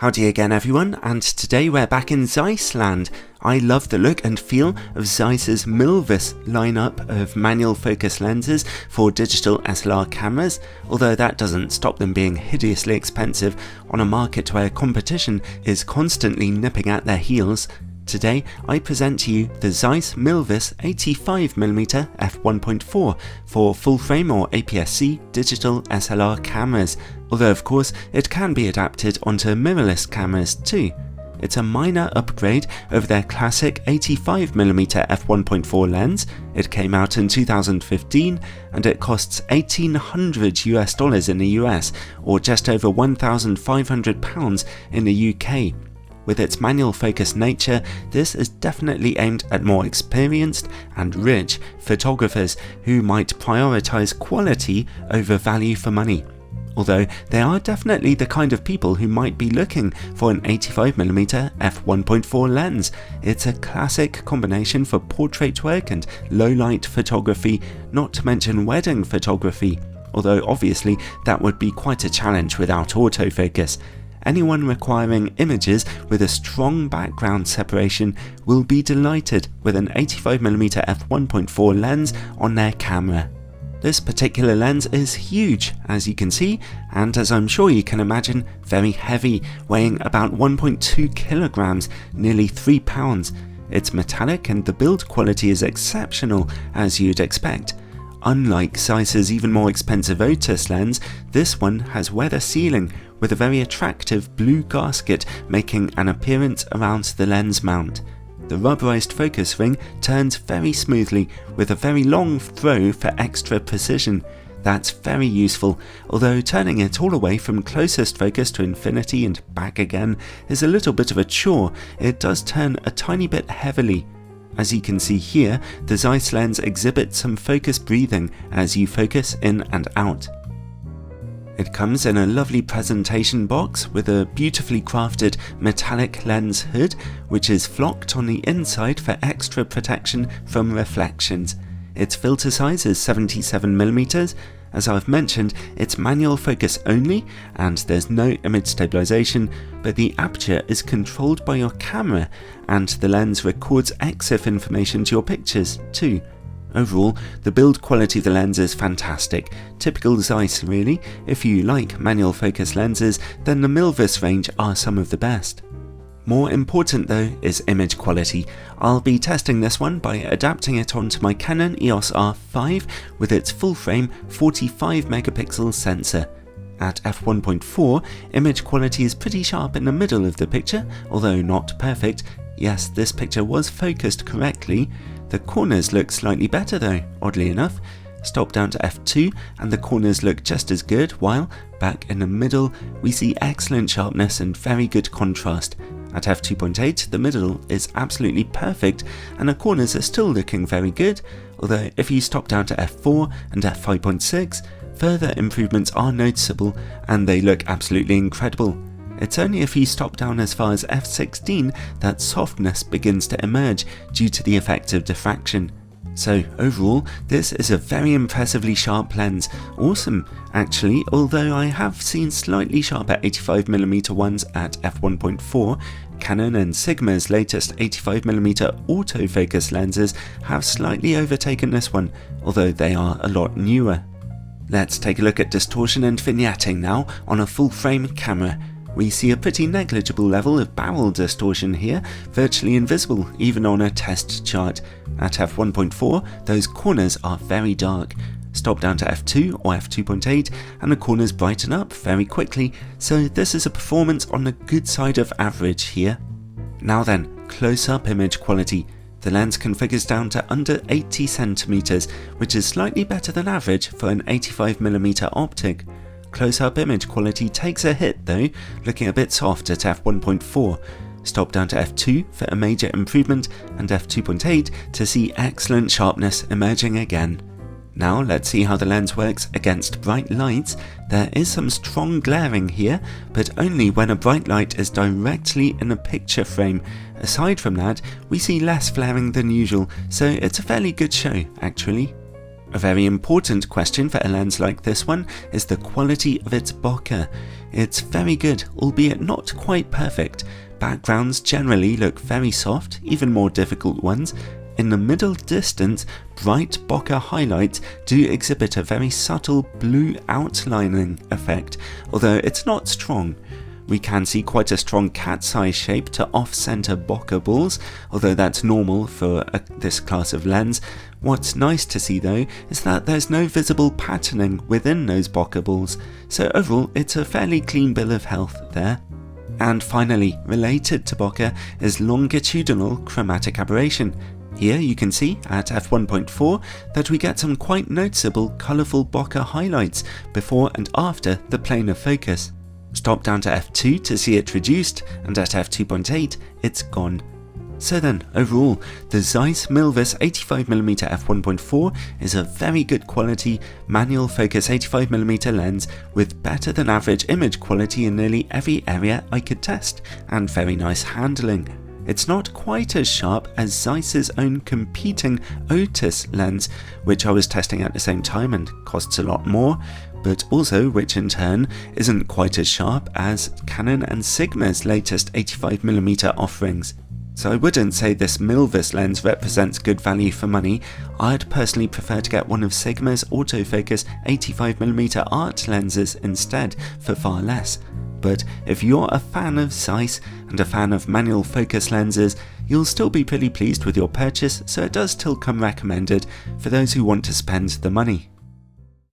Howdy again everyone, and today we're back in Zeiss land. I love the look and feel of Zeiss's Milvus lineup of manual focus lenses for digital SLR cameras, although that doesn't stop them being hideously expensive on a market where competition is constantly nipping at their heels. Today I present to you the Zeiss Milvus 85mm f1.4 for full frame or aps-c digital SLR cameras, although of course it can be adapted onto mirrorless cameras too. It's a minor upgrade over their classic 85mm f1.4 lens. It came out in 2015 and it costs $1,800 in the US or just over £1,500 in the UK. With its manual focus nature, this is definitely aimed at more experienced and rich photographers who might prioritise quality over value for money. Although they are definitely the kind of people who might be looking for an 85mm f1.4 lens. It's a classic combination for portrait work and low light photography, not to mention wedding photography, although obviously that would be quite a challenge without autofocus. Anyone requiring images with a strong background separation will be delighted with an 85mm f1.4 lens on their camera. This particular lens is huge, as you can see, and as I'm sure you can imagine, very heavy, weighing about 1.2 kilograms, nearly 3 pounds. It's metallic and the build quality is exceptional, as you'd expect. Unlike Zeiss's even more expensive Otus lens, this one has weather sealing with a very attractive blue gasket making an appearance around the lens mount. The rubberized focus ring turns very smoothly with a very long throw for extra precision. That's very useful, although turning it all the way from closest focus to infinity and back again is a little bit of a chore. It does turn a tiny bit heavily. As you can see here, the Zeiss lens exhibits some focus breathing as you focus in and out. It comes in a lovely presentation box with a beautifully crafted metallic lens hood, which is flocked on the inside for extra protection from reflections. Its filter size is 77mm. As I've mentioned, it's manual focus only and there's no image stabilization, but the aperture is controlled by your camera and the lens records EXIF information to your pictures too. Overall, the build quality of the lens is fantastic, typical Zeiss really. If you like manual focus lenses, then the Milvus range are some of the best. More important though is image quality. I'll be testing this one by adapting it onto my Canon EOS R5 with its full frame 45 megapixel sensor. At f1.4, image quality is pretty sharp in the middle of the picture, although not perfect. Yes, this picture was focused correctly. The corners look slightly better though, oddly enough. Stop down to f2 and the corners look just as good, while back in the middle we see excellent sharpness and very good contrast. At f2.8 the middle is absolutely perfect and the corners are still looking very good, although if you stop down to f4 and f5.6, further improvements are noticeable and they look absolutely incredible. It's only if you stop down as far as f16 that softness begins to emerge due to the effect of diffraction. So overall, this is a very impressively sharp lens. Awesome actually, although I have seen slightly sharper 85mm ones at f1.4. Canon and Sigma's latest 85mm autofocus lenses have slightly overtaken this one, although they are a lot newer. Let's take a look at distortion and vignetting now on a full frame camera. We see a pretty negligible level of barrel distortion here, virtually invisible even on a test chart. At f1.4, those corners are very dark. Stop down to f2 or f2.8 and the corners brighten up very quickly, so this is a performance on the good side of average here. Now then, close-up image quality. The lens configures down to under 80 cm, which is slightly better than average for an 85mm optic. Close-up image quality takes a hit though, looking a bit soft at f1.4. Stop down to f2 for a major improvement and f2.8 to see excellent sharpness emerging again. Now let's see how the lens works against bright lights. There is some strong glaring here, but only when a bright light is directly in a picture frame. Aside from that, we see less flaring than usual, so it's a fairly good show actually. A very important question for a lens like this one is the quality of its bokeh. It's very good, albeit not quite perfect. Backgrounds generally look very soft, even more difficult ones. In the middle distance, bright bokeh highlights do exhibit a very subtle blue outlining effect, although it's not strong. We can see quite a strong cat's eye shape to off-center bokeh balls, although that's normal for this class of lens. What's nice to see though is that there's no visible patterning within those bokeh balls, so overall it's a fairly clean bill of health there. And finally, related to bokeh is longitudinal chromatic aberration. Here you can see at f1.4 that we get some quite noticeable colourful bokeh highlights before and after the plane of focus. Stop down to f2 to see it reduced, and at f2.8 it's gone. So then, overall, the Zeiss Milvus 85mm f1.4 is a very good quality manual focus 85mm lens with better than average image quality in nearly every area I could test, and very nice handling. It's not quite as sharp as Zeiss's own competing Otis lens, which I was testing at the same time and costs a lot more, but also which in turn isn't quite as sharp as Canon and Sigma's latest 85mm offerings. So I wouldn't say this Milvus lens represents good value for money. I'd personally prefer to get one of Sigma's autofocus 85mm art lenses instead for far less. But if you're a fan of Zeiss and a fan of manual focus lenses, you'll still be pretty pleased with your purchase, so it does still come recommended for those who want to spend the money.